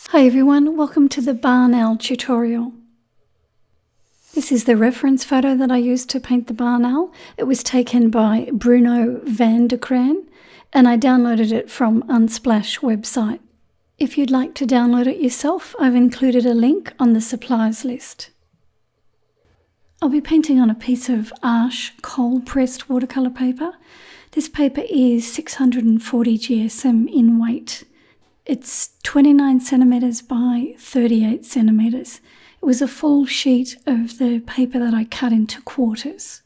Hi everyone, welcome to the barn owl tutorial. This is the reference photo that I used to paint the barn owl. It was taken by Bruno van de Kraan and I downloaded it from Unsplash website. If you'd like to download it yourself, I've included a link on the supplies list. I'll be painting on a piece of Arches cold pressed watercolour paper. This paper is 640 GSM in weight. It's 29 centimetres by 38 centimetres. It was a full sheet of the paper that I cut into quarters.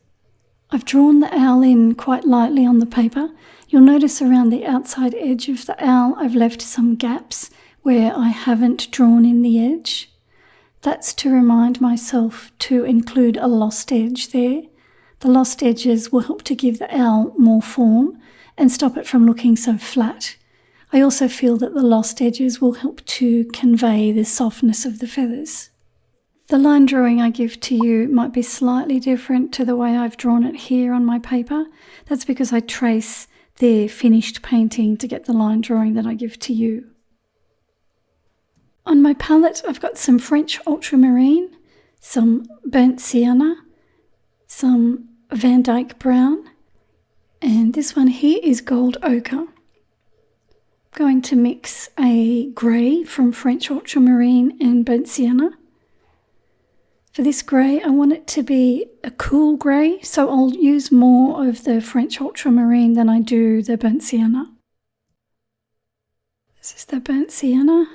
I've drawn the owl in quite lightly on the paper. You'll notice around the outside edge of the owl I've left some gaps where I haven't drawn in the edge. That's to remind myself to include a lost edge there. The lost edges will help to give the owl more form and stop it from looking so flat. I also feel that the lost edges will help to convey the softness of the feathers. The line drawing I give to you might be slightly different to the way I've drawn it here on my paper. That's because I trace the finished painting to get the line drawing that I give to you. On my palette I've got some French ultramarine, some burnt sienna, some Van Dyke brown, and this one here is gold ochre. Going to mix a grey from French ultramarine and burnt sienna. For this grey, I want it to be a cool grey, so I'll use more of the French ultramarine than I do the burnt sienna. This is the burnt sienna.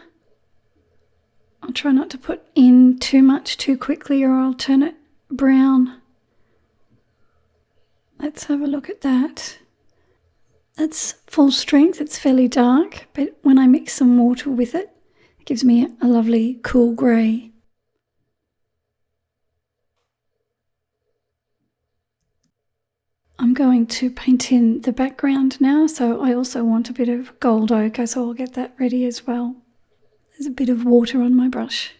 I'll try not to put in too much too quickly or I'll turn it brown. Let's have a look at that. That's full strength, it's fairly dark, but when I mix some water with it, it gives me a lovely cool grey. I'm going to paint in the background now, so I also want a bit of gold ochre, so I'll get that ready as well. There's a bit of water on my brush.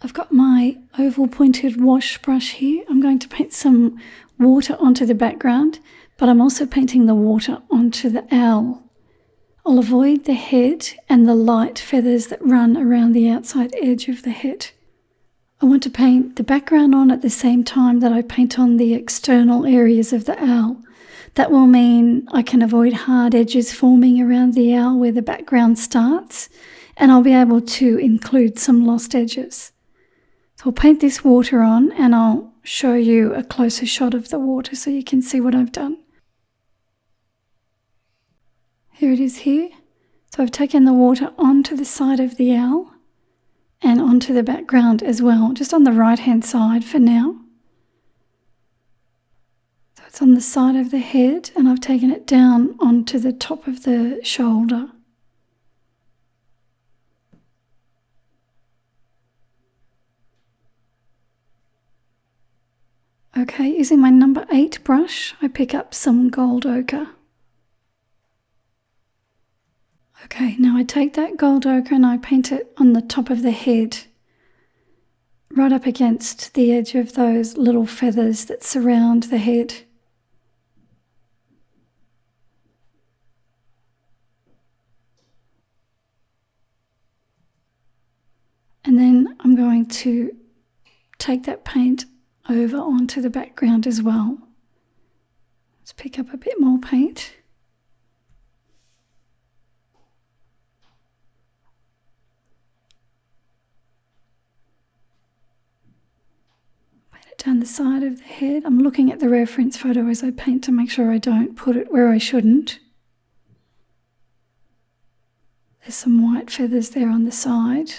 I've got my oval pointed wash brush here. I'm going to paint some water onto the background, but I'm also painting the water onto the owl. I'll avoid the head and the light feathers that run around the outside edge of the head. I want to paint the background on at the same time that I paint on the external areas of the owl. That will mean I can avoid hard edges forming around the owl where the background starts, and I'll be able to include some lost edges. So I'll paint this water on and I'll show you a closer shot of the water so you can see what I've done. Here it is here. So I've taken the water onto the side of the owl and onto the background as well, just on the right hand side for now. So it's on the side of the head and I've taken it down onto the top of the shoulder. Okay, using my number 8 brush, I pick up some gold ochre. Okay, now I take that gold ochre and I paint it on the top of the head, right up against the edge of those little feathers that surround the head. And then I'm going to take that paint over onto the background as well. Let's pick up a bit more paint. Paint it down the side of the head. I'm looking at the reference photo as I paint to make sure I don't put it where I shouldn't. There's some white feathers there on the side.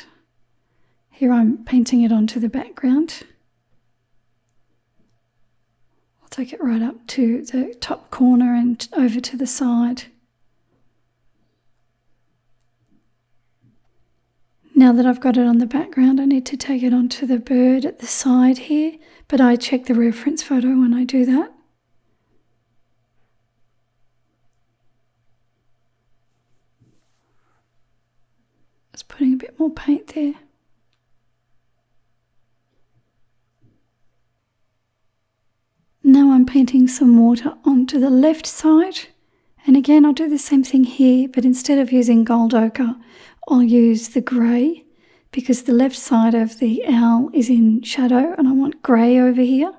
Here I'm painting it onto the background. I'll take it right up to the top corner and over to the side. Now that I've got it on the background, I need to take it onto the bird at the side here, but I check the reference photo when I do that. Just putting a bit more paint there. painting some water onto the left side. And again, I'll do the same thing here, but instead of using gold ochre, I'll use the grey because the left side of the owl is in shadow and I want grey over here.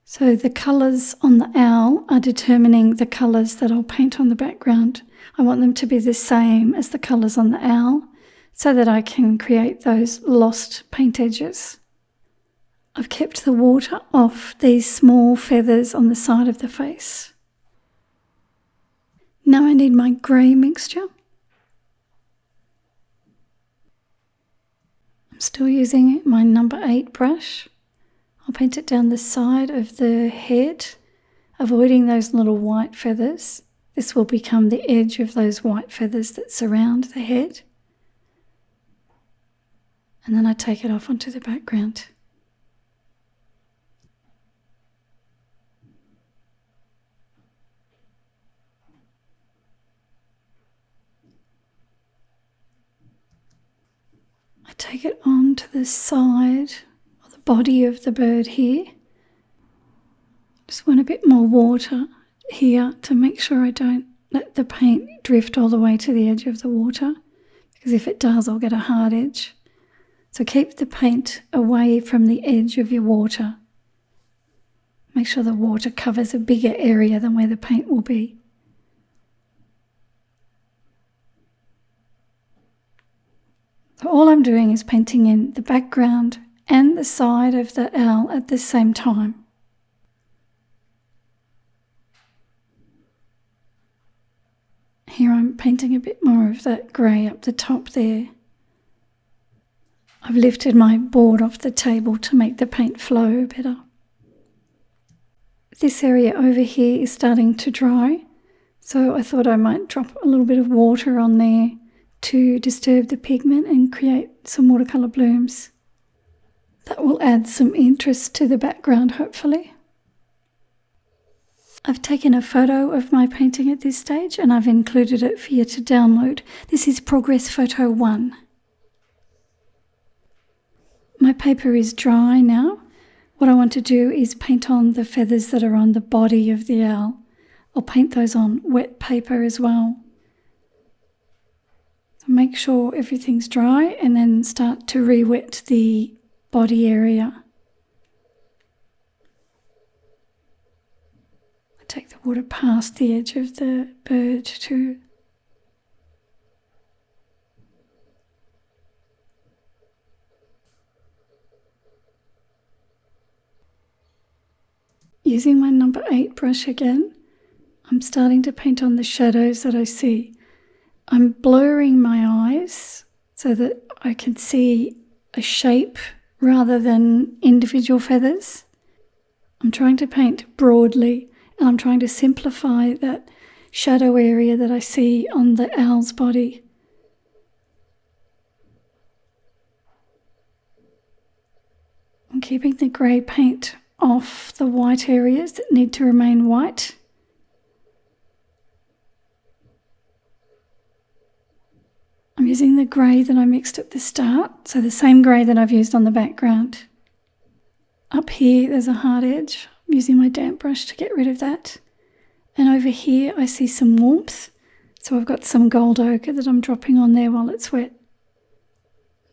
So the colours on the owl are determining the colours that I'll paint on the background. I want them to be the same as the colours on the owl so that I can create those lost paint edges. I've kept the water off these small feathers on the side of the face. Now I need my grey mixture. I'm still using my number 8 brush. I'll paint it down the side of the head, avoiding those little white feathers. This will become the edge of those white feathers that surround the head. And then I take it off onto the background. I take it on to the side or the body of the bird here. Just want a bit more water here to make sure I don't let the paint drift all the way to the edge of the water, because if it does, I'll get a hard edge. So keep the paint away from the edge of your water. Make sure the water covers a bigger area than where the paint will be. So all I'm doing is painting in the background and the side of the owl at the same time. Here I'm painting a bit more of that grey up the top there. I've lifted my board off the table to make the paint flow better. This area over here is starting to dry, so I thought I might drop a little bit of water on there to disturb the pigment and create some watercolour blooms. That will add some interest to the background, hopefully. I've taken a photo of my painting at this stage and I've included it for you to download. This is Progress Photo 1. My paper is dry now. What I want to do is paint on the feathers that are on the body of the owl. I'll paint those on wet paper as well. So make sure everything's dry and then start to re-wet the body area. I take the water past the edge of the bird too. Using my number 8 brush again, I'm starting to paint on the shadows that I see. I'm blurring my eyes so that I can see a shape rather than individual feathers. I'm trying to paint broadly and I'm trying to simplify that shadow area that I see on the owl's body. I'm keeping the grey paint off the white areas that need to remain white. I'm using the grey that I mixed at the start, so the same grey that I've used on the background. Up here there's a hard edge. I'm using my damp brush to get rid of that. And over here I see some warmth, so I've got some gold ochre that I'm dropping on there while it's wet.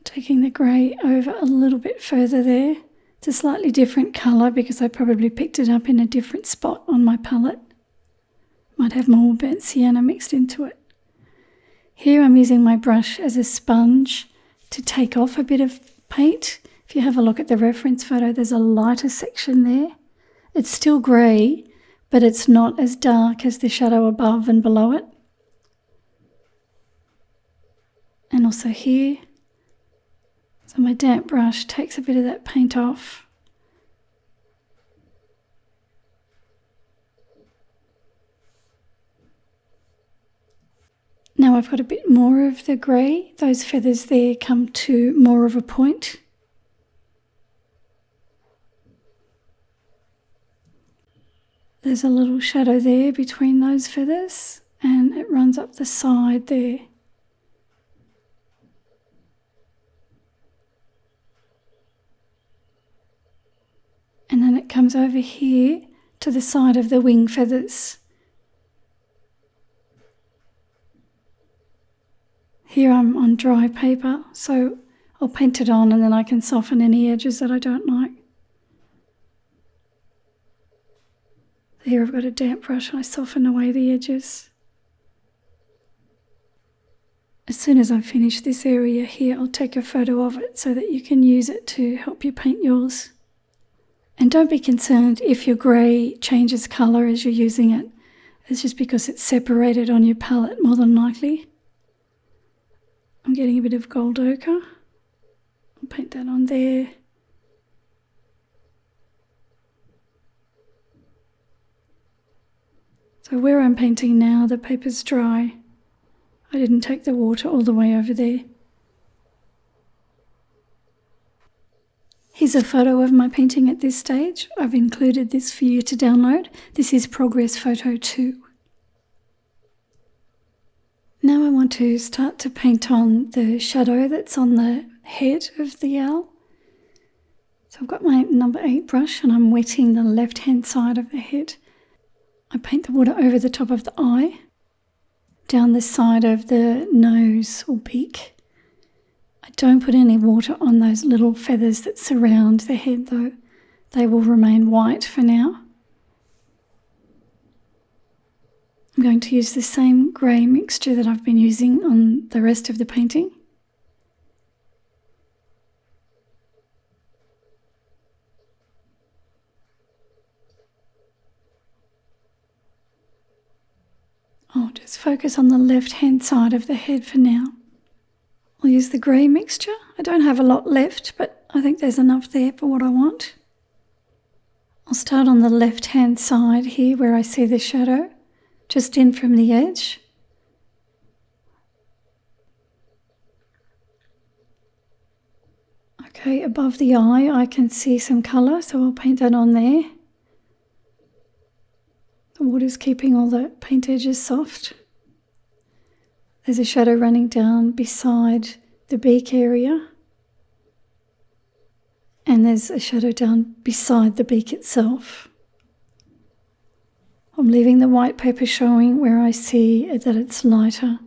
Taking the grey over a little bit further there. It's a slightly different colour because I probably picked it up in a different spot on my palette. Might have more burnt sienna mixed into it. Here I'm using my brush as a sponge to take off a bit of paint. If you have a look at the reference photo, there's a lighter section there. It's still grey, but it's not as dark as the shadow above and below it. And also here. So my damp brush takes a bit of that paint off. Now I've got a bit more of the grey. Those feathers there come to more of a point. There's a little shadow there between those feathers and it runs up the side there. And then it it comes over here to the side of the wing feathers. Here I'm on dry paper, so I'll paint it on and then I can soften any edges that I don't like. Here I've got a damp brush and I soften away the edges. As soon as I finish this area here, I'll take a photo of it so that you can use it to help you paint yours. And don't be concerned if your grey changes colour as you're using it. It's just because it's separated on your palette more than likely. I'm getting a bit of gold ochre. I'll paint that on there. So where I'm painting now, the paper's dry. I didn't take the water all the way over there. Here's a photo of my painting at this stage. I've included this for you to download. This is Progress Photo 2. Now I want to start to paint on the shadow that's on the head of the owl. So I've got my number 8 brush and I'm wetting the left-hand side of the head. I paint the water over the top of the eye, down the side of the nose or beak. I don't put any water on those little feathers that surround the head though. They will remain white for now. I'm going to use the same grey mixture that I've been using on the rest of the painting. I'll just focus on the left-hand side of the head for now. I'll use the grey mixture. I don't have a lot left, but I think there's enough there for what I want. I'll start on the left-hand side here where I see the shadow, just in from the edge. Okay, above the eye I can see some colour, so I'll paint that on there. The water's keeping all the paint edges soft. There's a shadow running down beside the beak area. And there's a shadow down beside the beak itself. I'm leaving the white paper showing where I see that it's lighter.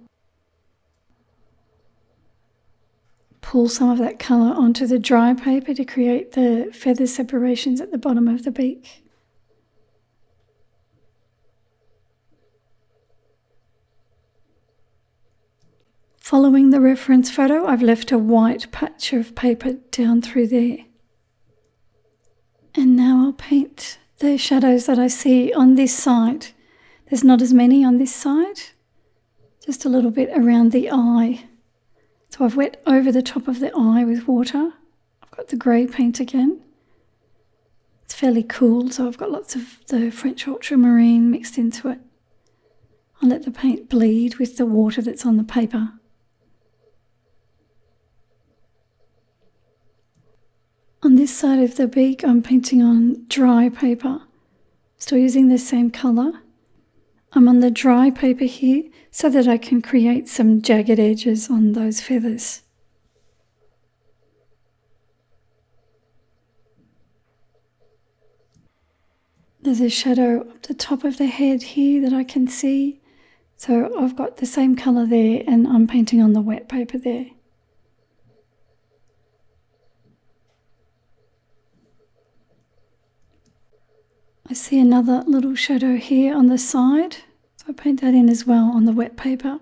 Pull some of that colour onto the dry paper to create the feather separations at the bottom of the beak. Following the reference photo, I've left a white patch of paper down through there. And now I'll paint the shadows that I see on this side. There's not as many on this side, just a little bit around the eye. So I've wet over the top of the eye with water. I've got the grey paint again. It's fairly cool, so I've got lots of the French ultramarine mixed into it. I'll let the paint bleed with the water that's on the paper. On this side of the beak, I'm painting on dry paper, still using the same colour. I'm on the dry paper here so that I can create some jagged edges on those feathers. There's a shadow up the top of the head here that I can see. So I've got the same colour there and I'm painting on the wet paper there. I see another little shadow here on the side, so I paint that in as well on the wet paper.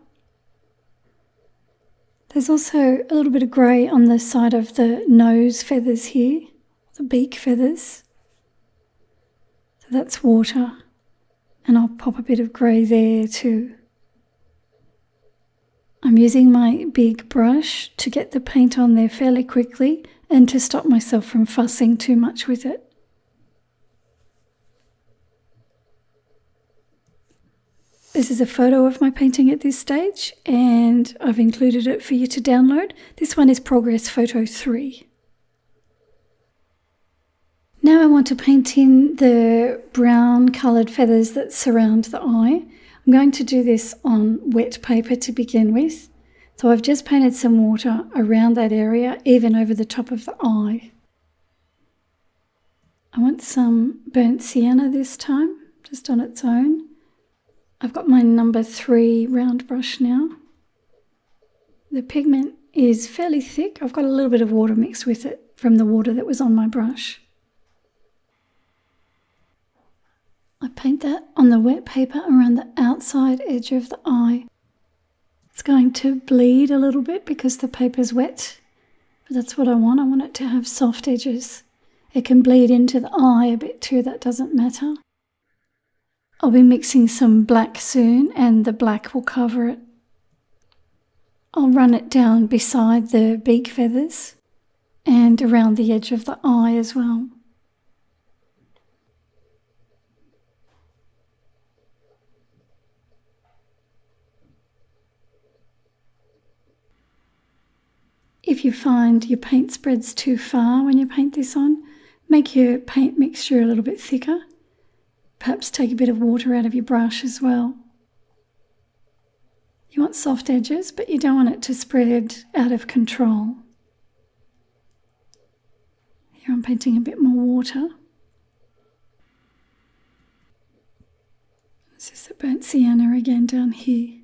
There's also a little bit of grey on the side of the nose feathers here, the beak feathers. So that's water, and I'll pop a bit of grey there too. I'm using my big brush to get the paint on there fairly quickly and to stop myself from fussing too much with it. This is a photo of my painting at this stage and I've included it for you to download. This one is Progress Photo 3. Now I want to paint in the brown coloured feathers that surround the eye. I'm going to do this on wet paper to begin with. So I've just painted some water around that area, even over the top of the eye. I want some burnt sienna this time, just on its own. I've got my number 3 round brush now. The pigment is fairly thick. I've got a little bit of water mixed with it from the water that was on my brush. I paint that on the wet paper around the outside edge of the eye. It's going to bleed a little bit because the paper's wet, but that's what I want. I want it to have soft edges. It can bleed into the eye a bit too, that doesn't matter. I'll be mixing some black soon and the black will cover it. I'll run it down beside the beak feathers and around the edge of the eye as well. If you find your paint spreads too far when you paint this on, make your paint mixture a little bit thicker. Perhaps take a bit of water out of your brush as well. You want soft edges, but you don't want it to spread out of control. Here I'm painting a bit more water. This is the burnt sienna again down here.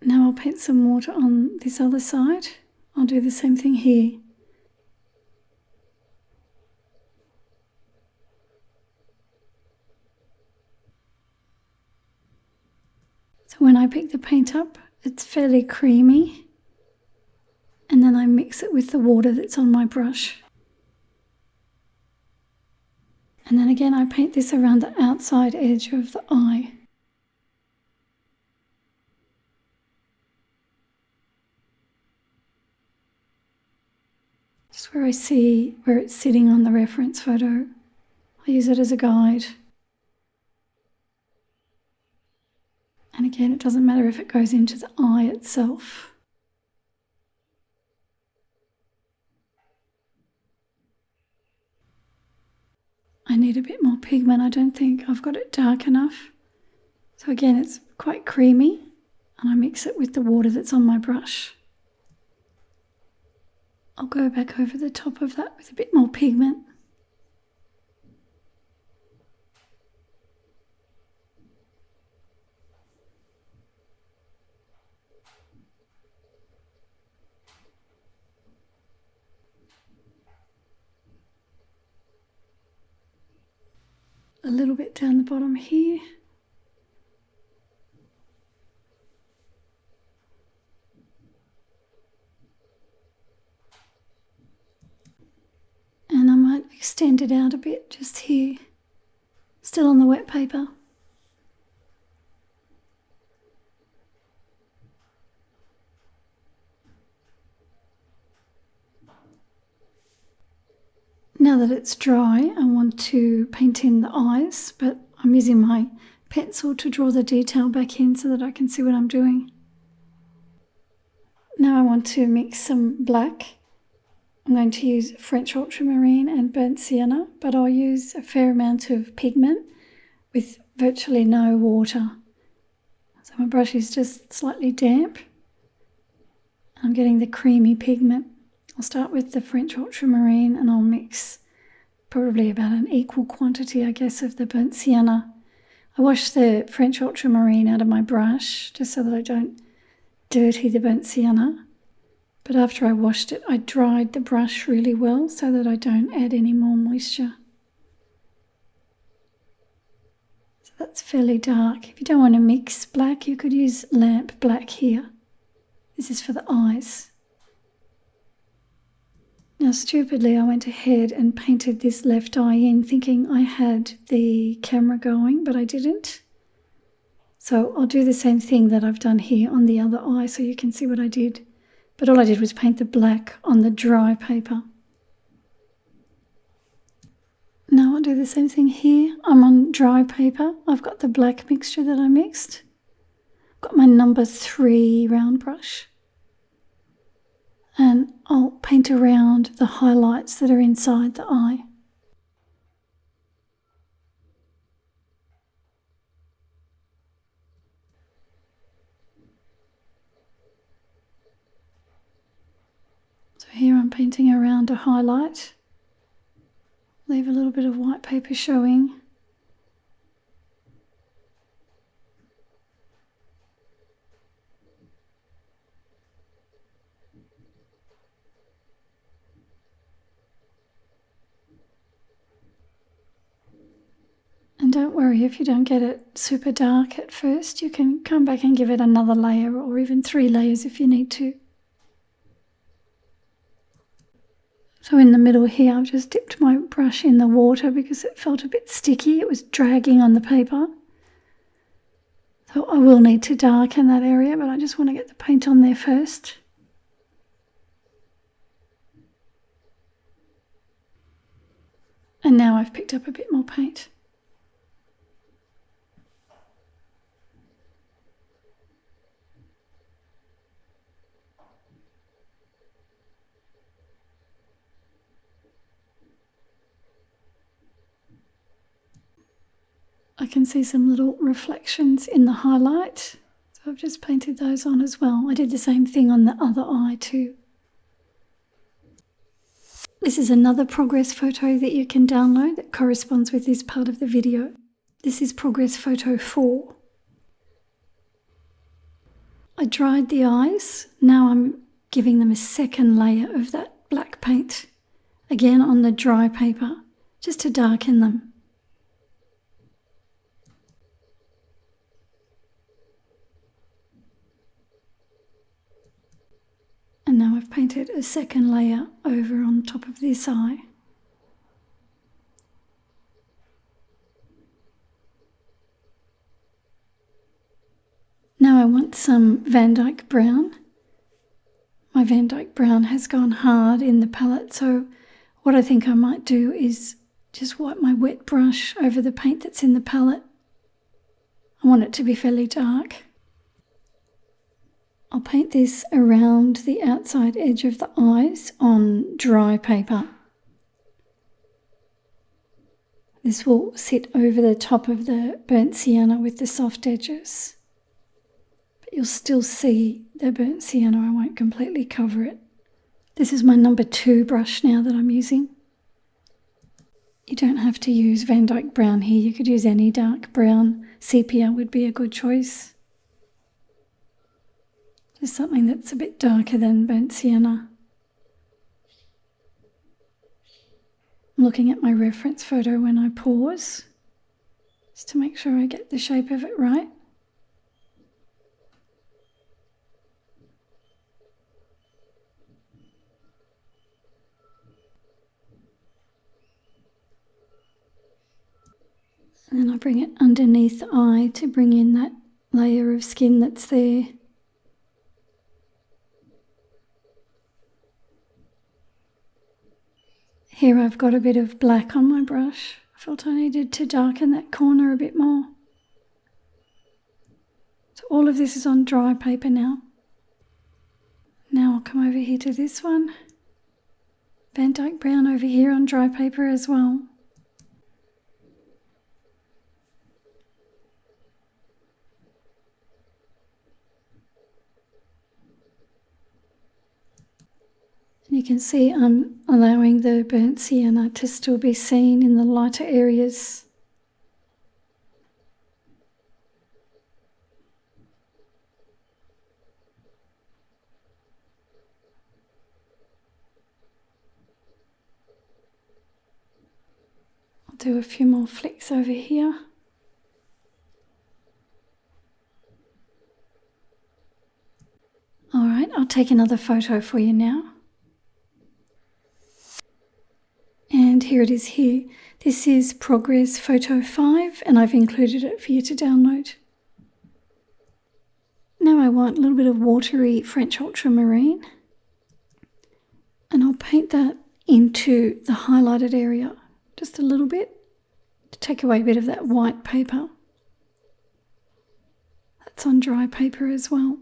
Now I'll paint some water on this other side. I'll do the same thing here. So when I pick the paint up, it's fairly creamy, and then I mix it with the water that's on my brush. And then again I paint this around the outside edge of the eye. Just where I see where it's sitting on the reference photo. I use it as a guide. And again, it doesn't matter if it goes into the eye itself. I need a bit more pigment. I don't think I've got it dark enough. So again, it's quite creamy, and I mix it with the water that's on my brush. I'll go back over the top of that with a bit more pigment. A little bit down the bottom here. And I might extend it out a bit just here, still on the wet paper. Now that it's dry, I want to paint in the eyes, but I'm using my pencil to draw the detail back in so that I can see what I'm doing. Now I want to mix some black. I'm going to use French ultramarine and burnt sienna, but I'll use a fair amount of pigment with virtually no water. So my brush is just slightly damp. I'm getting the creamy pigment. I'll start with the French ultramarine and I'll mix probably about an equal quantity, I guess, of the burnt sienna. I wash the French ultramarine out of my brush just so that I don't dirty the burnt sienna. But after I washed it, I dried the brush really well so that I don't add any more moisture. So that's fairly dark. If you don't want to mix black, you could use lamp black here. This is for the eyes. Now, stupidly, I went ahead and painted this left eye in thinking I had the camera going, but I didn't. So I'll do the same thing that I've done here on the other eye so you can see what I did. But all I did was paint the black on the dry paper. Now I'll do the same thing here. I'm on dry paper. I've got the black mixture that I mixed. I've got my number 3 round brush. And I'll paint around the highlights that are inside the eye. So here I'm painting painting around a highlight. Leave a little bit of white paper showing. And don't worry if you don't get it super dark at first. You can come back and give it another layer, or even 3 layers if you need to. So in the middle here, I've just dipped my brush in the water because it felt a bit sticky. It was dragging on the paper. So I will need to darken that area, but I just want to get the paint on there first. And now I've picked up a bit more paint. I can see some little reflections in the highlight, so I've just painted those on as well. I did the same thing on the other eye too. This is another progress photo that you can download that corresponds with this part of the video. This is progress photo 4. I dried the eyes. Now I'm giving them a second layer of that black paint, again on the dry paper, just to darken them. And now I've painted a second layer over on top of this eye. Now I want some Van Dyke Brown. My Van Dyke Brown has gone hard in the palette, so what I think I might do is just wipe my wet brush over the paint that's in the palette. I want it to be fairly dark. I'll paint this around the outside edge of the eyes on dry paper. This will sit over the top of the burnt sienna with the soft edges. But you'll still see the burnt sienna, I won't completely cover it. This is my number 2 brush now that I'm using. You don't have to use Van Dyke Brown here, you could use any dark brown. Sepia would be a good choice. Just something that's a bit darker than burnt sienna. I'm looking at my reference photo when I pause, just to make sure I get the shape of it right. And then I bring it underneath the eye to bring in that layer of skin that's there. Here I've got a bit of black on my brush. I felt I needed to darken that corner a bit more. So all of this is on dry paper now. Now I'll come over here to this one. Van Dyke Brown over here on dry paper as well. You can see I'm allowing the burnt sienna to still be seen in the lighter areas. I'll do a few more flicks over here. All right, I'll take another photo for you now. And here it is here. This is Progress Photo 5 and I've included it for you to download. Now I want a little bit of watery French ultramarine and I'll paint that into the highlighted area just a little bit to take away a bit of that white paper. That's on dry paper as well.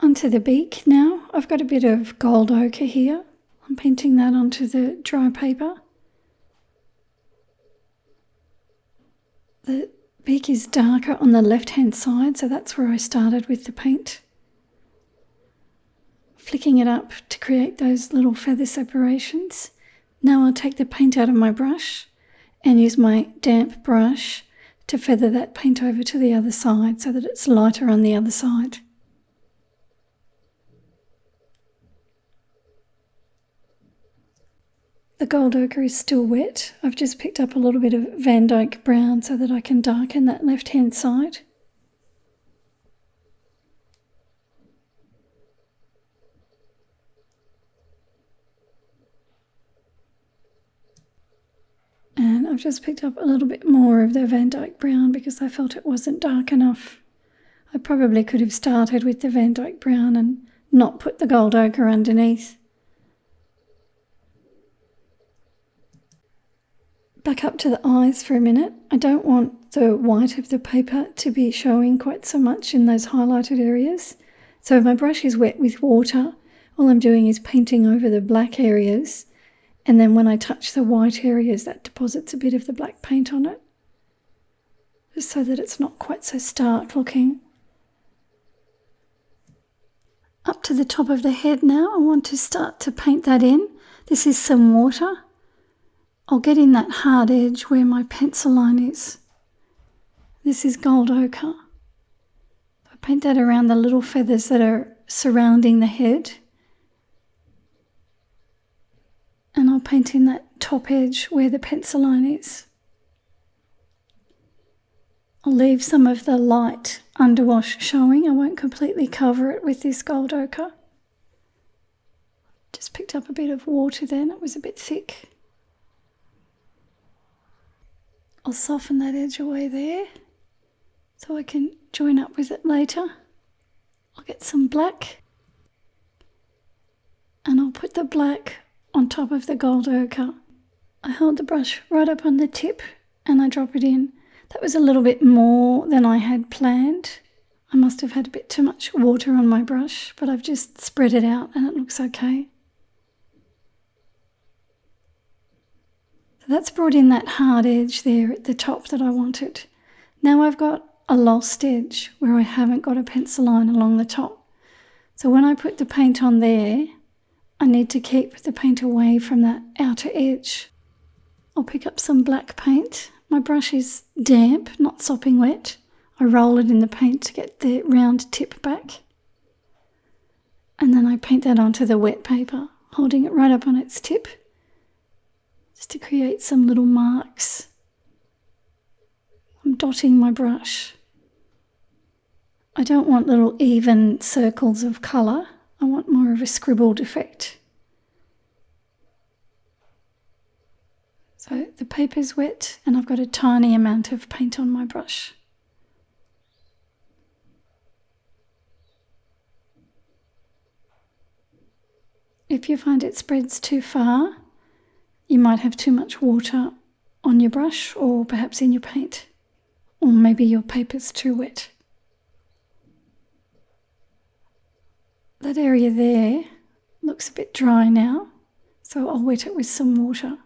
Onto the beak now. I've got a bit of gold ochre here. I'm painting that onto the dry paper. The beak is darker on the left-hand side, so that's where I started with the paint. flicking it up to create those little feather separations. Now I'll take the paint out of my brush and use my damp brush to feather that paint over to the other side so that it's lighter on the other side. The gold ochre is still wet. I've just picked up a little bit of Van Dyke brown so that I can darken that left-hand side. And I've just picked up a little bit more of the Van Dyke brown because I felt it wasn't dark enough. I probably could have started with the Van Dyke brown and not put the gold ochre underneath. Back up to the eyes for a minute. I don't want the white of the paper to be showing quite so much in those highlighted areas. So if my brush is wet with water, all I'm doing is painting over the black areas, and then when I touch the white areas, that deposits a bit of the black paint on it, just so that it's not quite so stark looking. Up to the top of the head now, I want to start to paint that in. This is some water. I'll get in that hard edge where my pencil line is. This is gold ochre. I paint that around the little feathers that are surrounding the head. And I'll paint in that top edge where the pencil line is. I'll leave some of the light underwash showing. I won't completely cover it with this gold ochre. Just picked up a bit of water then, it was a bit thick. I'll soften that edge away there so I can join up with it later. I'll get some black and I'll put the black on top of the gold ochre. I hold the brush right up on the tip and I drop it in. That was a little bit more than I had planned. I must have had a bit too much water on my brush, but I've just spread it out and it looks okay. That's brought in that hard edge there at the top that I wanted. Now I've got a lost edge where I haven't got a pencil line along the top. So when I put the paint on there, I need to keep the paint away from that outer edge. I'll pick up some black paint. My brush is damp, not sopping wet. I roll it in the paint to get the round tip back. And then I paint that onto the wet paper, holding it right up on its tip, just to create some little marks. I'm dotting my brush. I don't want little even circles of colour. I want more of a scribbled effect. So the paper's wet and I've got a tiny amount of paint on my brush. If you find it spreads too far, you might have too much water on your brush or perhaps in your paint, or maybe your paper's too wet. That area there looks a bit dry now, so I'll wet it with some water.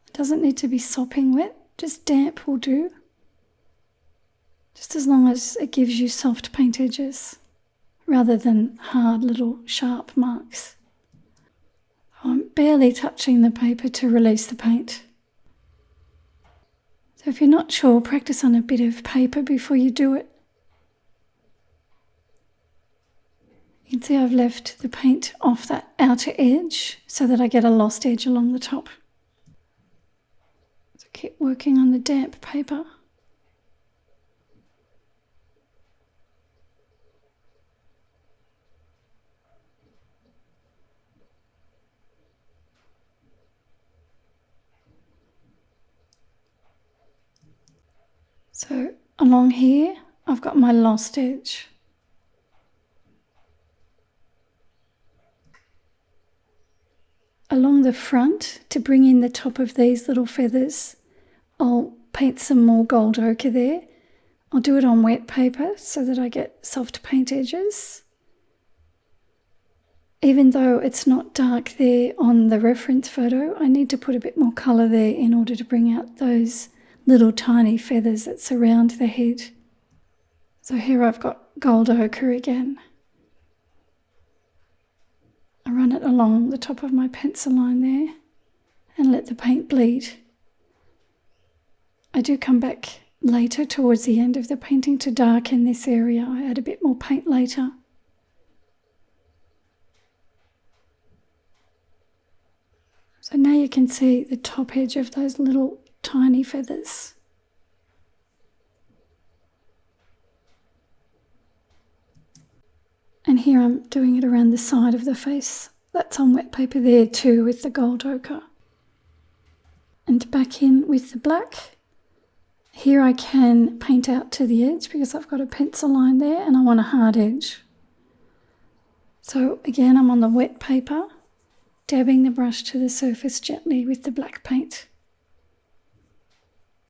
It doesn't need to be sopping wet, just damp will do, just as long as it gives you soft paint edges rather than hard little sharp marks. I'm barely touching the paper to release the paint. So if you're not sure, practice on a bit of paper before you do it. You can see I've left the paint off that outer edge so that I get a lost edge along the top. So keep working on the damp paper. So along here, I've got my lost edge. Along the front, to bring in the top of these little feathers, I'll paint some more gold ochre there. I'll do it on wet paper so that I get soft paint edges. Even though it's not dark there on the reference photo, I need to put a bit more colour there in order to bring out those little tiny feathers that surround the head. So here I've got gold ochre again. I run it along the top of my pencil line there and let the paint bleed. I do come back later towards the end of the painting to darken this area. I add a bit more paint later. So now you can see the top edge of those little tiny feathers. And here I'm doing it around the side of the face. That's on wet paper there too with the gold ochre. And back in with the black. Here I can paint out to the edge because I've got a pencil line there and I want a hard edge. So again, I'm on the wet paper, dabbing the brush to the surface gently with the black paint,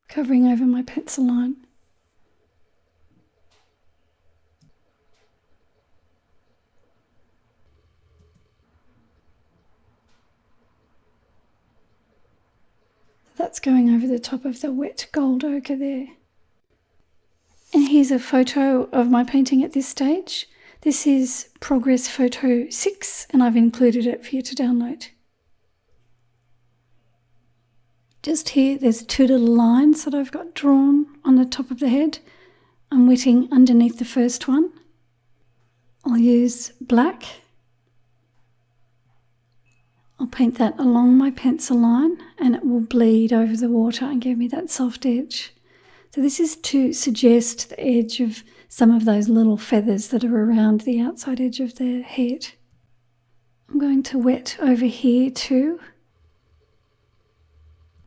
covering over my pencil line. That's going over the top of the wet gold ochre there. And here's a photo of my painting at this stage. This is Progress Photo 6 and I've included it for you to download. Just here there's two little lines that I've got drawn on the top of the head. I'm wetting underneath the first one. I'll use black. I'll paint that along my pencil line and it will bleed over the water and give me that soft edge. So this is to suggest the edge of some of those little feathers that are around the outside edge of the head. I'm going to wet over here too.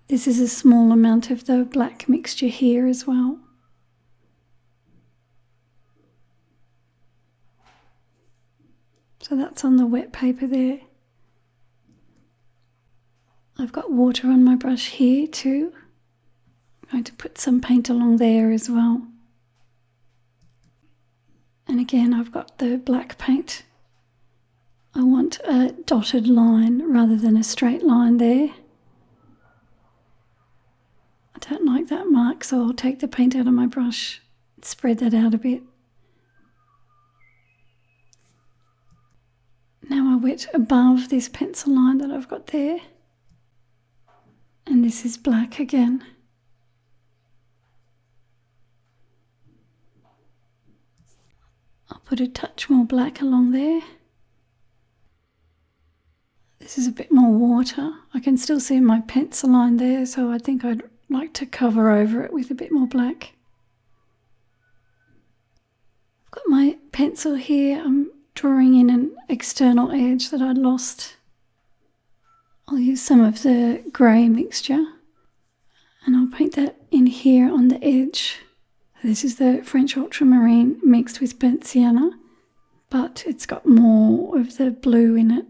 This is a small amount of the black mixture here as well. So that's on the wet paper there. I've got water on my brush here too. I'm going to put some paint along there as well. And again, I've got the black paint. I want a dotted line rather than a straight line there. I don't like that mark, so I'll take the paint out of my brush and spread that out a bit. Now I wet above this pencil line that I've got there. And this is black again. I'll put a touch more black along there. This is a bit more water. I can still see my pencil line there, so I think I'd like to cover over it with a bit more black. I've got my pencil here. I'm drawing in an external edge that I'd lost. I'll use some of the grey mixture and I'll paint that in here on the edge. This is the French ultramarine mixed with burnt sienna, but it's got more of the blue in it.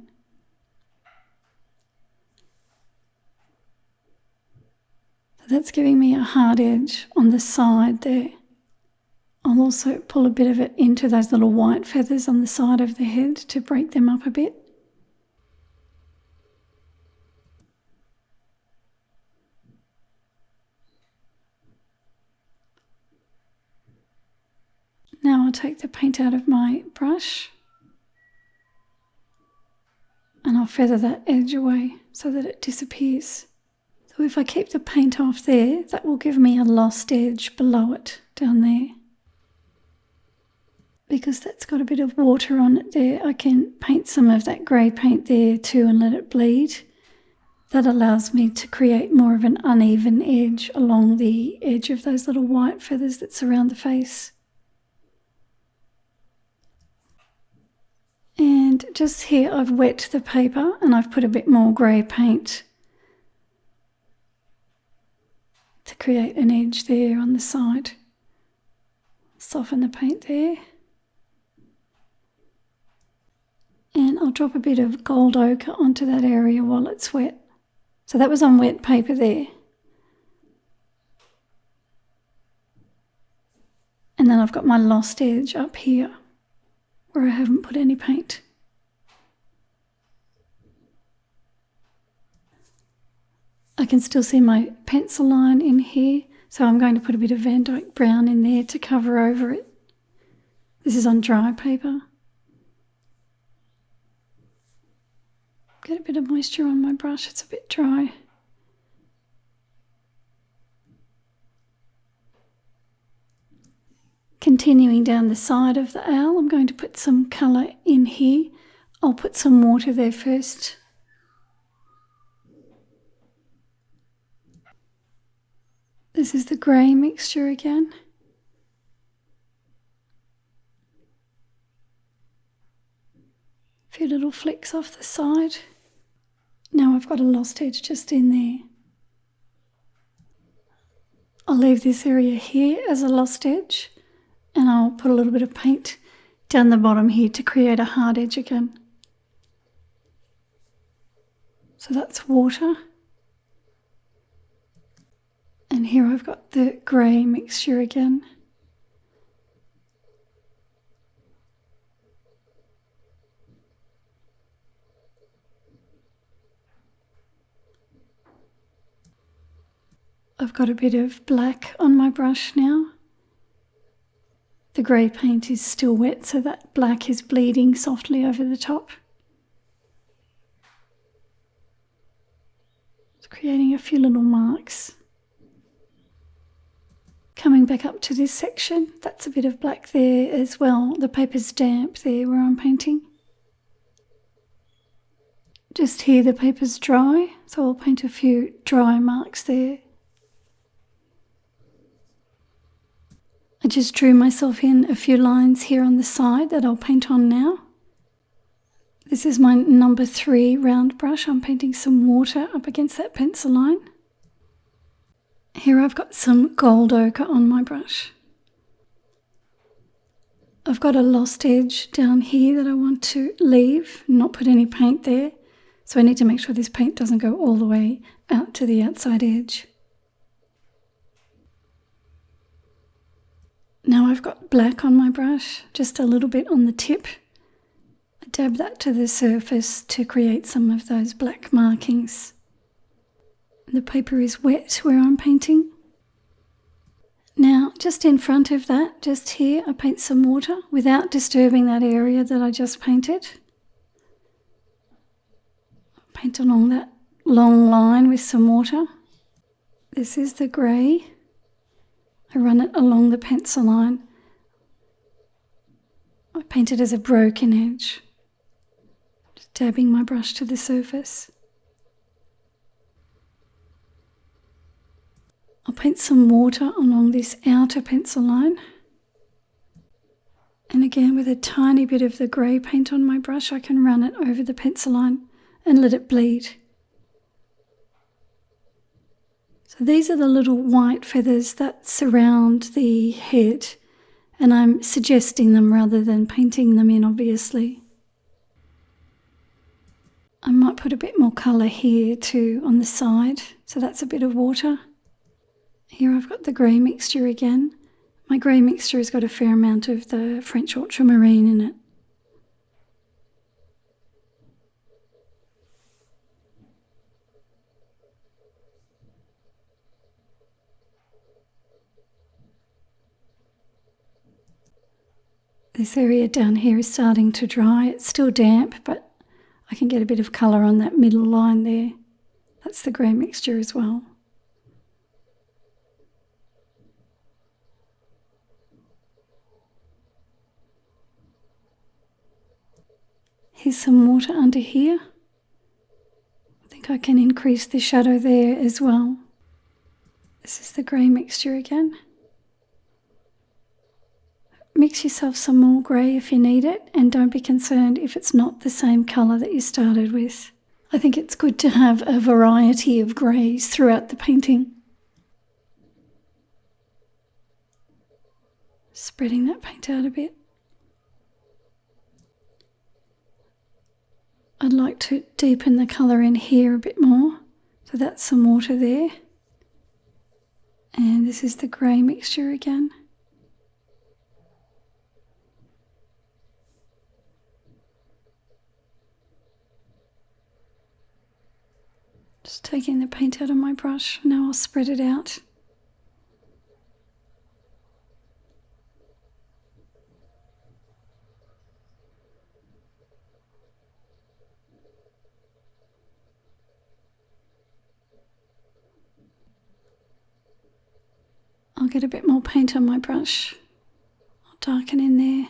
So that's giving me a hard edge on the side there. I'll also pull a bit of it into those little white feathers on the side of the head to break them up a bit. Now I'll take the paint out of my brush and I'll feather that edge away so that it disappears. So if I keep the paint off there, that will give me a lost edge below it down there. Because that's got a bit of water on it there, I can paint some of that grey paint there too and let it bleed. That allows me to create more of an uneven edge along the edge of those little white feathers that surround the face. And just here I've wet the paper and I've put a bit more grey paint to create an edge there on the side. Soften the paint there. And I'll drop a bit of gold ochre onto that area while it's wet. So that was on wet paper there. And then I've got my lost edge up here where I haven't put any paint. I can still see my pencil line in here, so I'm going to put a bit of Van Dyke brown in there to cover over it. This is on dry paper. Get a bit of moisture on my brush, it's a bit dry. Continuing down the side of the owl, I'm going to put some colour in here. I'll put some water there first. This is the grey mixture again. A few little flicks off the side. Now I've got a lost edge just in there. I'll leave this area here as a lost edge, and I'll put a little bit of paint down the bottom here to create a hard edge again. So that's water. And here I've got the grey mixture again. I've got a bit of black on my brush now. The grey paint is still wet, so that black is bleeding softly over the top. It's creating a few little marks. Coming back up to this section, that's a bit of black there as well. The paper's damp there where I'm painting. Just here the paper's dry, so I'll paint a few dry marks there. I just drew myself in a few lines here on the side that I'll paint on now. This is my number 3 round brush. I'm painting some water up against that pencil line. Here I've got some gold ochre on my brush. I've got a lost edge down here that I want to leave, not put any paint there. So I need to make sure this paint doesn't go all the way out to the outside edge. Now I've got black on my brush, just a little bit on the tip. I dab that to the surface to create some of those black markings. The paper is wet where I'm painting. Now, just in front of that, just here, I paint some water without disturbing that area that I just painted. Paint along that long line with some water. This is the grey. I run it along the pencil line. I paint it as a broken edge. Just dabbing my brush to the surface. I'll paint some water along this outer pencil line. And again, with a tiny bit of the grey paint on my brush, I can run it over the pencil line and let it bleed. So these are the little white feathers that surround the head, and I'm suggesting them rather than painting them in, obviously. I might put a bit more colour here too on the side, so that's a bit of water. Here I've got the grey mixture again. My grey mixture has got a fair amount of the French ultramarine in it. This area down here is starting to dry. It's still damp, but I can get a bit of colour on that middle line there. That's the grey mixture as well. Here's some water under here. I think I can increase the shadow there as well. This is the grey mixture again. Mix yourself some more grey if you need it, and don't be concerned if it's not the same colour that you started with. I think it's good to have a variety of greys throughout the painting. Spreading that paint out a bit. I'd like to deepen the colour in here a bit more, so that's some water there. And this is the grey mixture again. Just taking the paint out of my brush, now I'll spread it out. I'll get a bit more paint on my brush. I'll darken in there.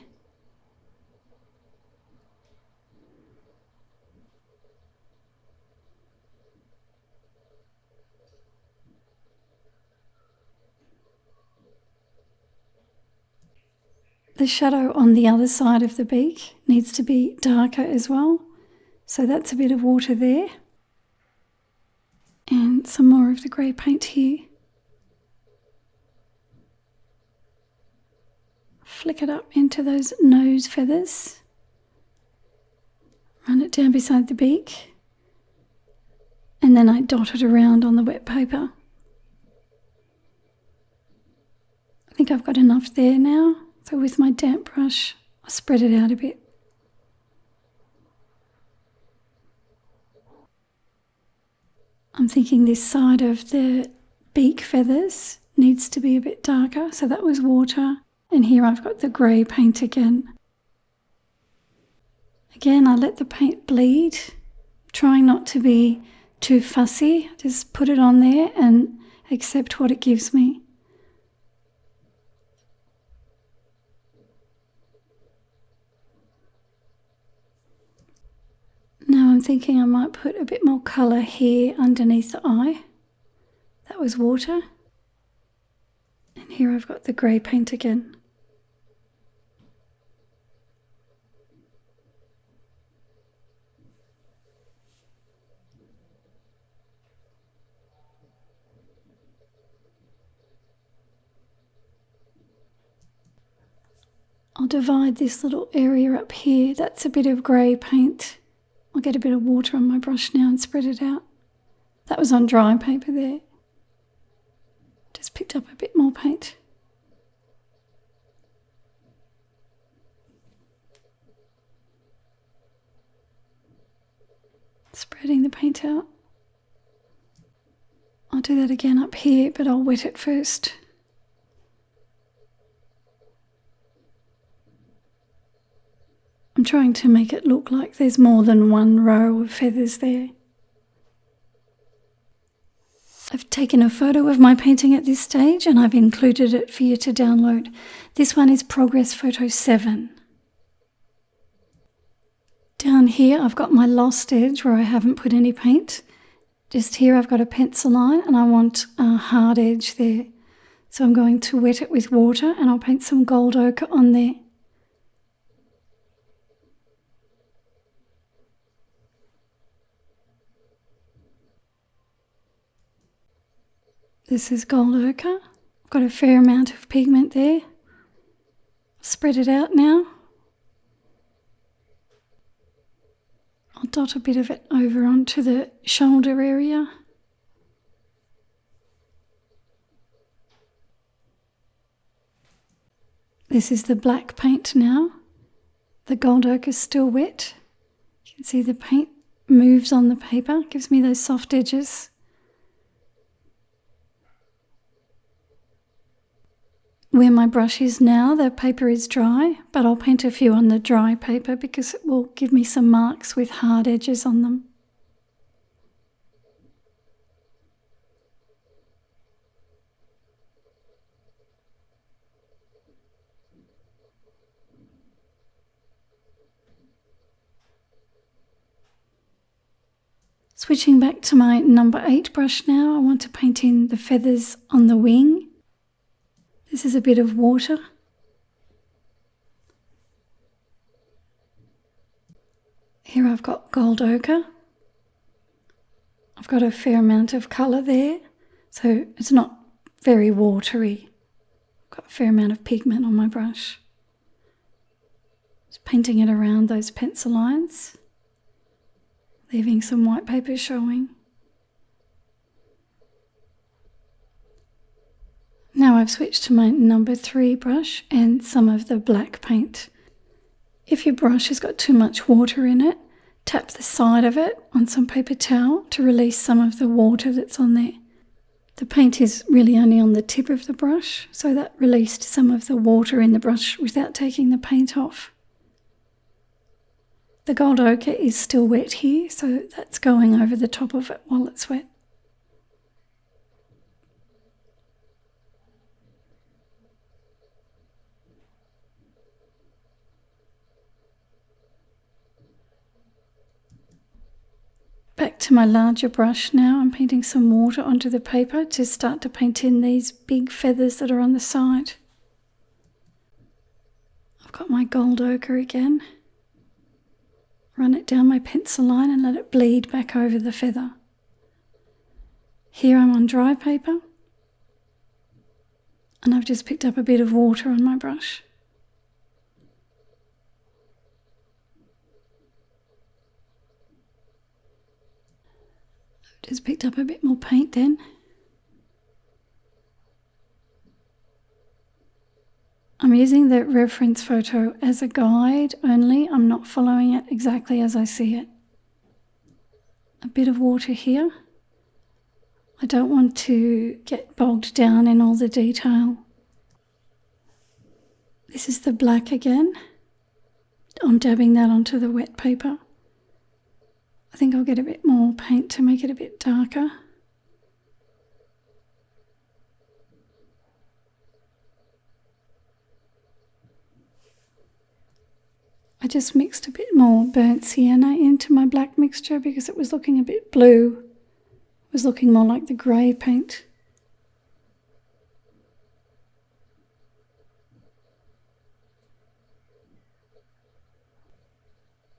The shadow on the other side of the beak needs to be darker as well. So that's a bit of water there. And some more of the grey paint here. Flick it up into those nose feathers. Run it down beside the beak. And then I dot it around on the wet paper. I think I've got enough there now. So with my damp brush, I'll spread it out a bit. I'm thinking this side of the beak feathers needs to be a bit darker. So that was water. And here I've got the grey paint again. Again, I let the paint bleed, trying not to be too fussy. Just put it on there and accept what it gives me. Now I'm thinking I might put a bit more colour here underneath the eye. That was water. And here I've got the grey paint again. I'll divide this little area up here. That's a bit of grey paint. I'll get a bit of water on my brush now and spread it out. That was on dry paper there. Just picked up a bit more paint. Spreading the paint out. I'll do that again up here, but I'll wet it first. I'm trying to make it look like there's more than one row of feathers there. I've taken a photo of my painting at this stage and I've included it for you to download. This one is Progress Photo 7. Down here I've got my lost edge where I haven't put any paint. Just here I've got a pencil line and I want a hard edge there. So I'm going to wet it with water and I'll paint some gold ochre on there. This is gold ochre. I've got a fair amount of pigment there. Spread it out now. I'll dot a bit of it over onto the shoulder area. This is the black paint now. The gold ochre is still wet. You can see the paint moves on the paper, gives me those soft edges. Where my brush is now, the paper is dry, but I'll paint a few on the dry paper because it will give me some marks with hard edges on them. Switching back to my number 8 brush now, I want to paint in the feathers on the wing. This is a bit of water. Here I've got gold ochre. I've got a fair amount of colour there, so it's not very watery. I've got a fair amount of pigment on my brush. Just painting it around those pencil lines, leaving some white paper showing. Now I've switched to my number 3 brush and some of the black paint. If your brush has got too much water in it, tap the side of it on some paper towel to release some of the water that's on there. The paint is really only on the tip of the brush, so that released some of the water in the brush without taking the paint off. The gold ochre is still wet here, so that's going over the top of it while it's wet. Back to my larger brush now. I'm painting some water onto the paper to start to paint in these big feathers that are on the side. I've got my gold ochre again. Run it down my pencil line and let it bleed back over the feather. Here I'm on dry paper, and I've just picked up a bit of water on my brush. I've just picked up a bit more paint then. I'm using the reference photo as a guide only. I'm not following it exactly as I see it. A bit of water here. I don't want to get bogged down in all the detail. This is the black again. I'm dabbing that onto the wet paper. I think I'll get a bit more paint to make it a bit darker. I just mixed a bit more burnt sienna into my black mixture because it was looking a bit blue. It was looking more like the grey paint.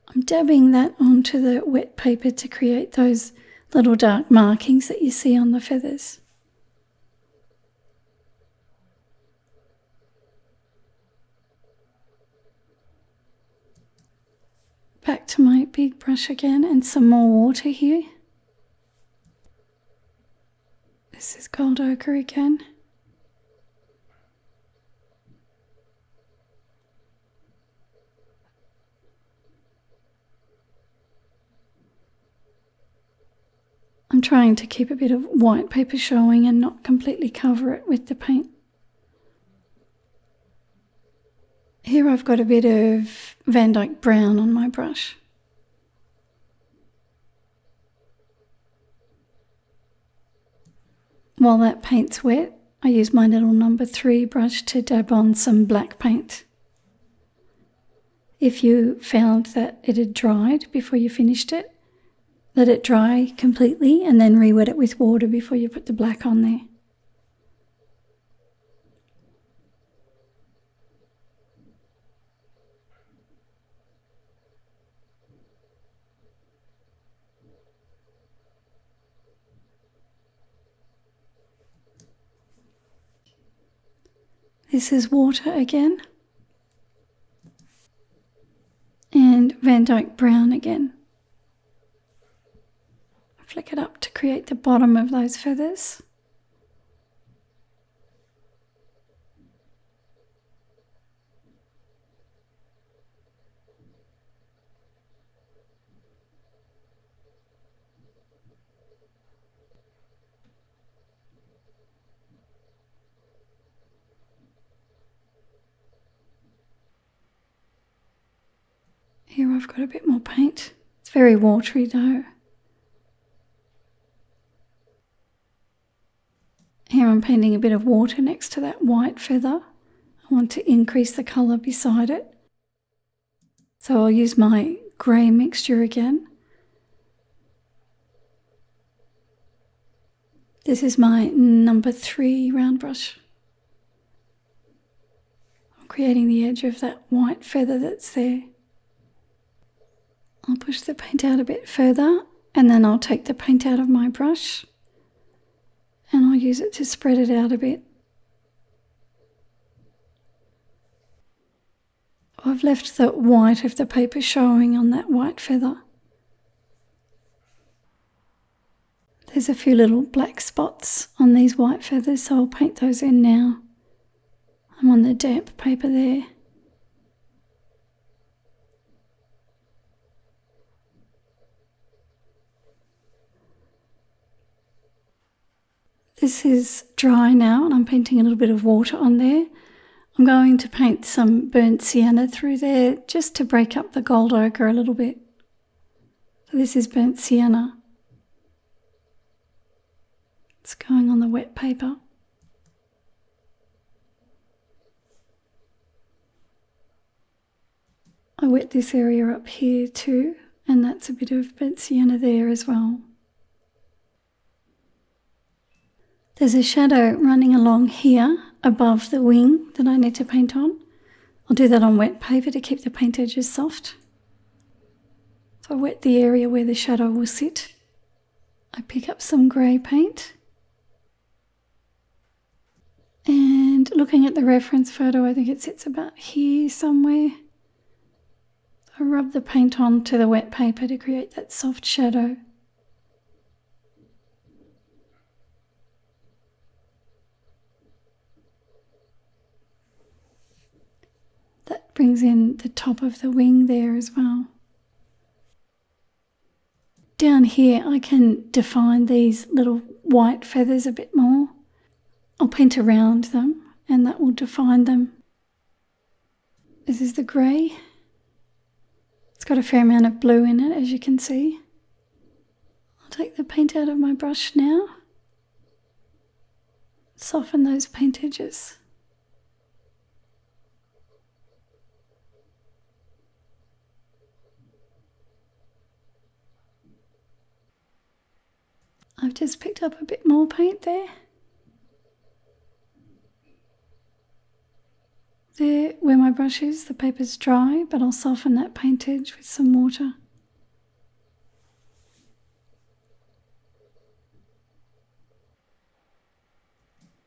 I'm dabbing that onto the wet paper to create those little dark markings that you see on the feathers. Back to my big brush again and some more water here. This is gold ochre again. I'm trying to keep a bit of white paper showing and not completely cover it with the paint. Here I've got a bit of Van Dyke brown on my brush. While that paint's wet, I use my little number 3 brush to dab on some black paint. If you found that it had dried before you finished it, let it dry completely and then re-wet it with water before you put the black on there. This is water again. And Van Dyke brown again. Flick it up to create the bottom of those feathers. Here I've got a bit more paint. It's very watery though. Here I'm painting a bit of water next to that white feather. I want to increase the colour beside it. So I'll use my grey mixture again. This is my number 3 round brush. I'm creating the edge of that white feather that's there. I'll push the paint out a bit further and then I'll take the paint out of my brush and I'll use it to spread it out a bit. I've left the white of the paper showing on that white feather. There's a few little black spots on these white feathers, so I'll paint those in now. I'm on the damp paper there. This is dry now and I'm painting a little bit of water on there. I'm going to paint some burnt sienna through there just to break up the gold ochre a little bit. So this is burnt sienna. It's going on the wet paper. I wet this area up here too, and that's a bit of burnt sienna there as well. There's a shadow running along here above the wing that I need to paint on. I'll do that on wet paper to keep the paint edges soft. So I wet the area where the shadow will sit. I pick up some grey paint. And looking at the reference photo, I think it sits about here somewhere. I rub the paint onto the wet paper to create that soft shadow. That brings in the top of the wing there as well. Down here I can define these little white feathers a bit more. I'll paint around them and that will define them. This is the grey. It's got a fair amount of blue in it, as you can see. I'll take the paint out of my brush now. Soften those paint edges. I've just picked up a bit more paint there. There, where my brush is, the paper's dry, but I'll soften that paint edge with some water.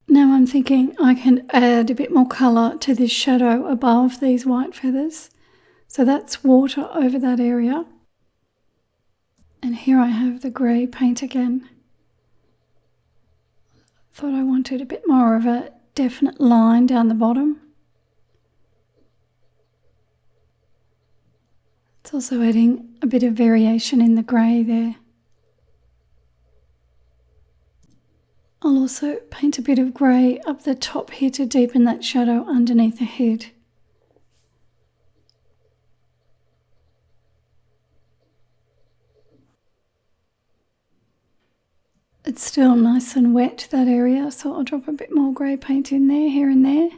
Now I'm thinking I can add a bit more colour to this shadow above these white feathers. So that's water over that area. And here I have the grey paint again. Thought I wanted a bit more of a definite line down the bottom. It's also adding a bit of variation in the grey there. I'll also paint a bit of grey up the top here to deepen that shadow underneath the head. It's still nice and wet, that area, so I'll drop a bit more grey paint in there, here and there,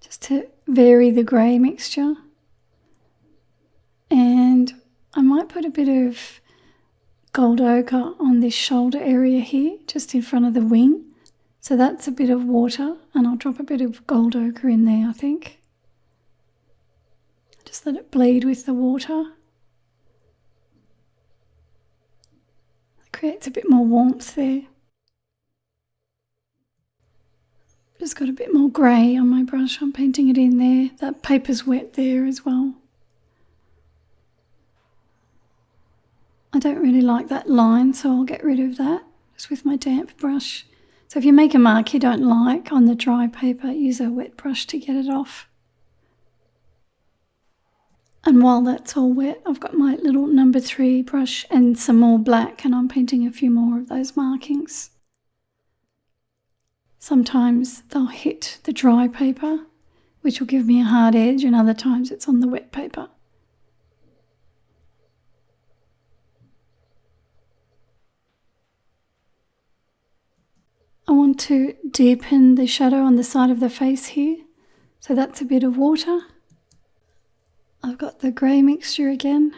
just to vary the grey mixture. And I might put a bit of gold ochre on this shoulder area here, just in front of the wing. So that's a bit of water, and I'll drop a bit of gold ochre in there, I think. Just let it bleed with the water. Creates a bit more warmth there. Just got a bit more grey on my brush, I'm painting it in there. That paper's wet there as well. I don't really like that line, so I'll get rid of that just with my damp brush. So if you make a mark you don't like on the dry paper, use a wet brush to get it off. And while that's all wet, I've got my little number 3 brush and some more black, and I'm painting a few more of those markings. Sometimes they'll hit the dry paper, which will give me a hard edge, and other times it's on the wet paper. I want to deepen the shadow on the side of the face here, so that's a bit of water. I've got the grey mixture again.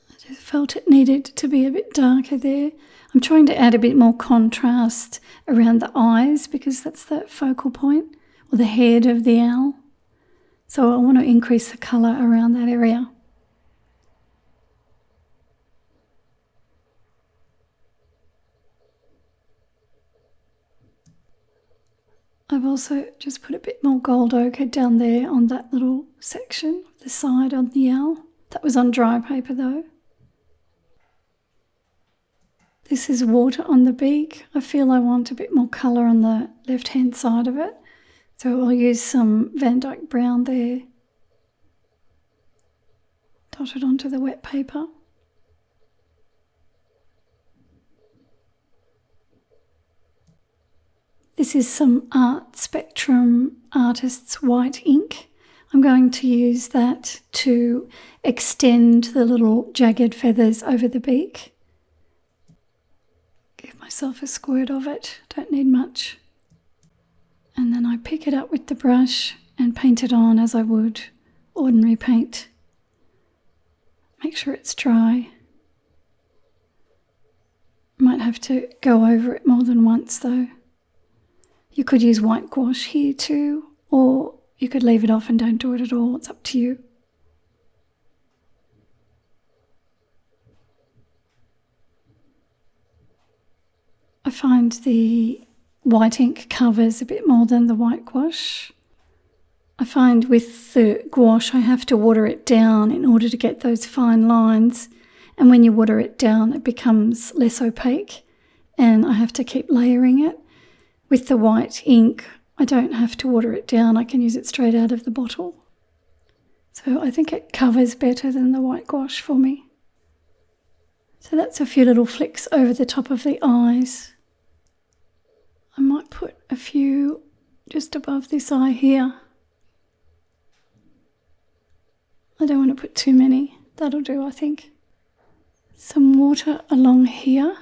I just felt it needed to be a bit darker there. I'm trying to add a bit more contrast around the eyes because that's the focal point, or the head of the owl. So I want to increase the colour around that area. I've also just put a bit more gold ochre down there on that little section of the side on the owl. That was on dry paper though. This is water on the beak. I feel I want a bit more colour on the left hand side of it. So I'll use some Van Dyke brown there. Dot it onto the wet paper. This This is some Art Spectrum Artist's white ink. I'm going to use that to extend the little jagged feathers over the beak. Give myself a squirt of it, don't need much. And then I pick it up with the brush and paint it on as I would ordinary paint. Make sure it's dry. Might have to go over it more than once though. You could use white gouache here too, or you could leave it off and don't do it at all. It's up to you. I find the white ink covers a bit more than the white gouache. I find with the gouache I have to water it down in order to get those fine lines, and when you water it down it becomes less opaque and I have to keep layering it. With the white ink I don't have to water it down, I can use it straight out of the bottle. So I think it covers better than the white gouache for me. So that's a few little flicks over the top of the eyes. I might put a few just above this eye here. I don't want to put too many, that'll do I think. Some water along here.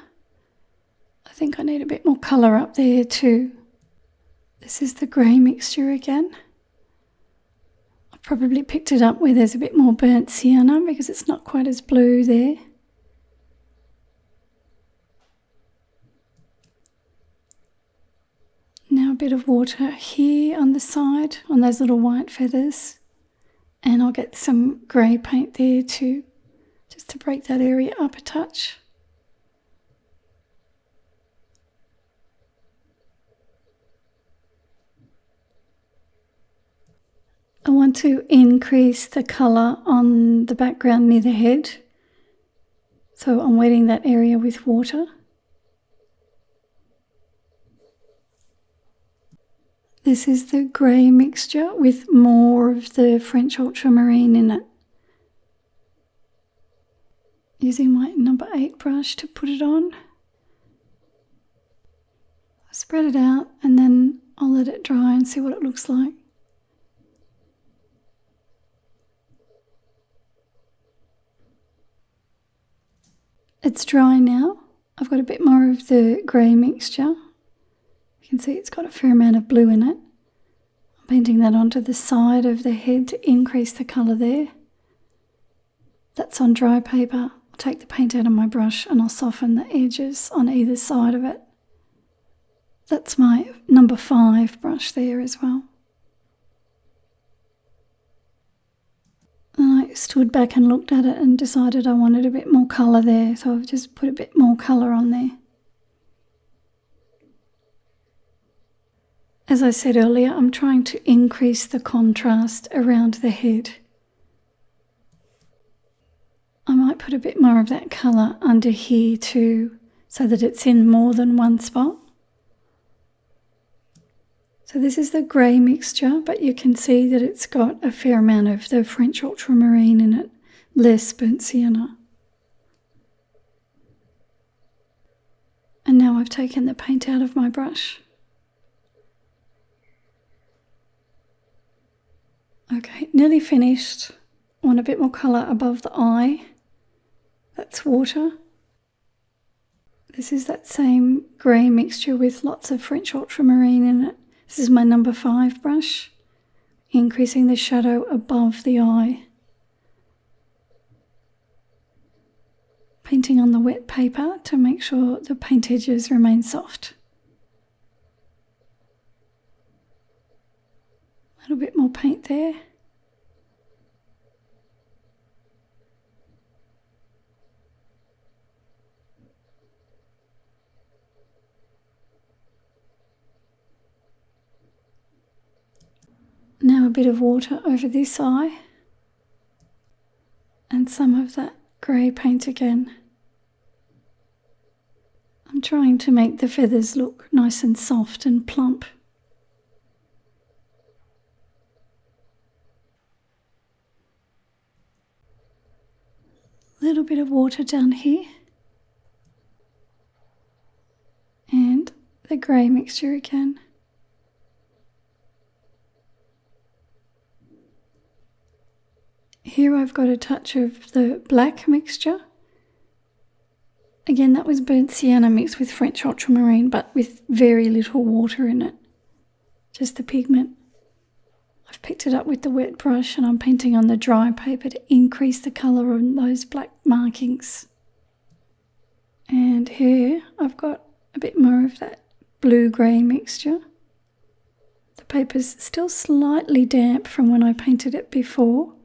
I think I need a bit more colour up there too. This is the grey mixture again. I probably picked it up where there's a bit more burnt sienna because it's not quite as blue there. Now a bit of water here on the side, on those little white feathers. And I'll get some grey paint there too, just to break that area up a touch. I want to increase the colour on the background near the head, so I'm wetting that area with water. This is the grey mixture with more of the French ultramarine in it. Using my number 8 brush to put it on. I spread it out and then I'll let it dry and see what it looks like. It's dry now. I've got a bit more of the grey mixture. You can see it's got a fair amount of blue in it. I'm painting that onto the side of the head to increase the colour there. That's on dry paper. I'll take the paint out of my brush and I'll soften the edges on either side of it. That's my number 5 brush there as well. And I stood back and looked at it and decided I wanted a bit more colour there, so I've just put a bit more colour on there. As I said earlier, I'm trying to increase the contrast around the head. I might put a bit more of that colour under here too, so that it's in more than one spot. So this is the grey mixture, but you can see that it's got a fair amount of the French ultramarine in it, less burnt sienna. And now I've taken the paint out of my brush. Okay, nearly finished. I want a bit more colour above the eye. That's water. This is that same grey mixture with lots of French ultramarine in it. This is my number 5 brush, increasing the shadow above the eye. Painting on the wet paper to make sure the paint edges remain soft. A little bit more paint there. Now a bit of water over this eye and some of that grey paint again. I'm trying to make the feathers look nice and soft and plump. A little bit of water down here and the grey mixture again. Here I've got a touch of the black mixture. Again, that was burnt sienna mixed with French ultramarine, but with very little water in it. Just the pigment. I've picked it up with the wet brush and I'm painting on the dry paper to increase the colour on those black markings. And here I've got a bit more of that blue-grey mixture. The paper's still slightly damp from when I painted it before.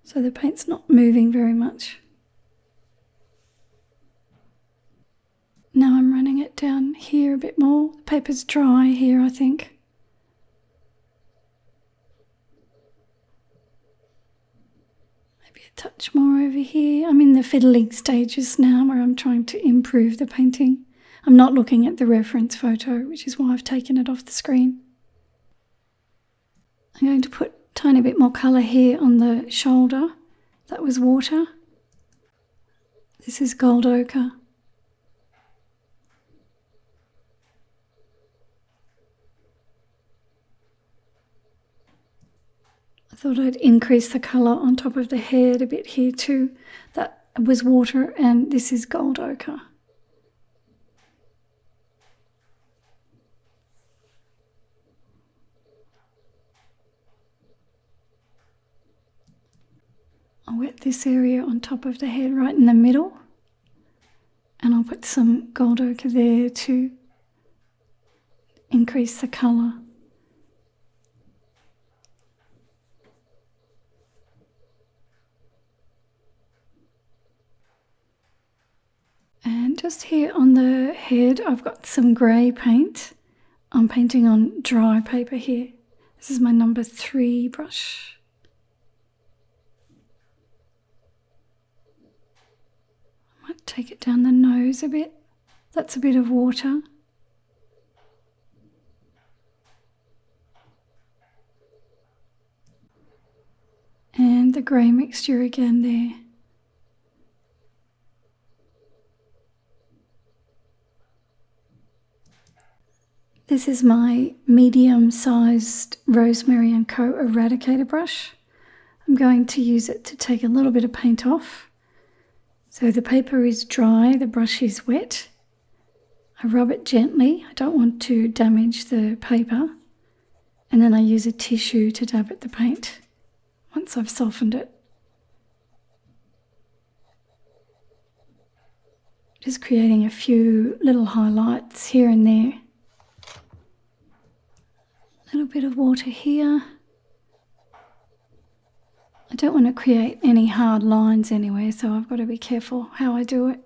So the paint's not moving very much. Now I'm running it down here a bit more. The paper's dry here, I think. Maybe a touch more over here. I'm in the fiddling stages now where I'm trying to improve the painting. I'm not looking at the reference photo, which is why I've taken it off the screen. I'm going to put a tiny bit more colour here on the shoulder. That was water. This is gold ochre. I thought I'd increase the colour on top of the head a bit here too. That was water and this is gold ochre. I'll wet this area on top of the head right in the middle, and I'll put some gold ochre there to increase the colour. And just here on the head I've got some grey paint. I'm painting on dry paper here. This is my number 3 brush. Take it down the nose a bit. That's a bit of water. And the grey mixture again there. This is my medium-sized Rosemary & Co. Eradicator brush. I'm going to use it to take a little bit of paint off. So the paper is dry, the brush is wet. I rub it gently, I don't want to damage the paper. And then I use a tissue to dab at the paint once I've softened it. Just creating a few little highlights here and there. A little bit of water here. I don't want to create any hard lines anyway, so I've got to be careful how I do it.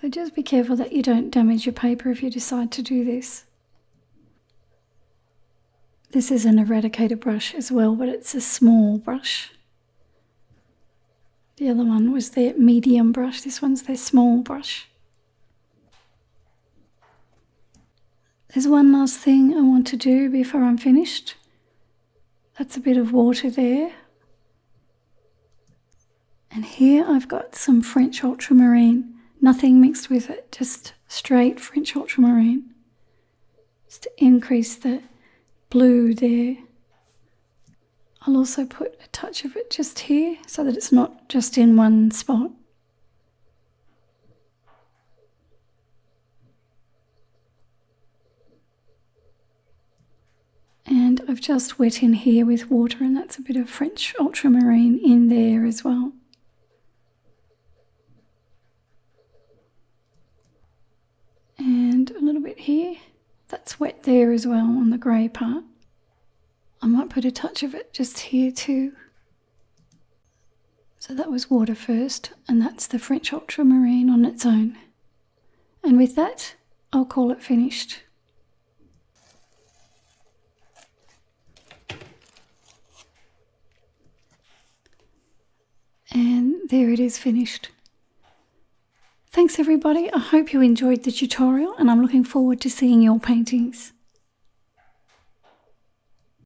So just be careful that you don't damage your paper if you decide to do this. This is an Eradicator brush as well, but it's a small brush. The other one was their medium brush, this one's their small brush. There's one last thing I want to do before I'm finished. That's a bit of water there. And here I've got some French ultramarine, nothing mixed with it, just straight French ultramarine. Just to increase the blue there. I'll also put a touch of it just here so that it's not just in one spot. And I've just wet in here with water, and that's a bit of French ultramarine in there as well. And a little bit here. That's wet there as well on the grey part. I might put a touch of it just here too. So that was water first, and that's the French ultramarine on its own. And with that, I'll call it finished. And there it is finished. Thanks everybody, I hope you enjoyed the tutorial and I'm looking forward to seeing your paintings.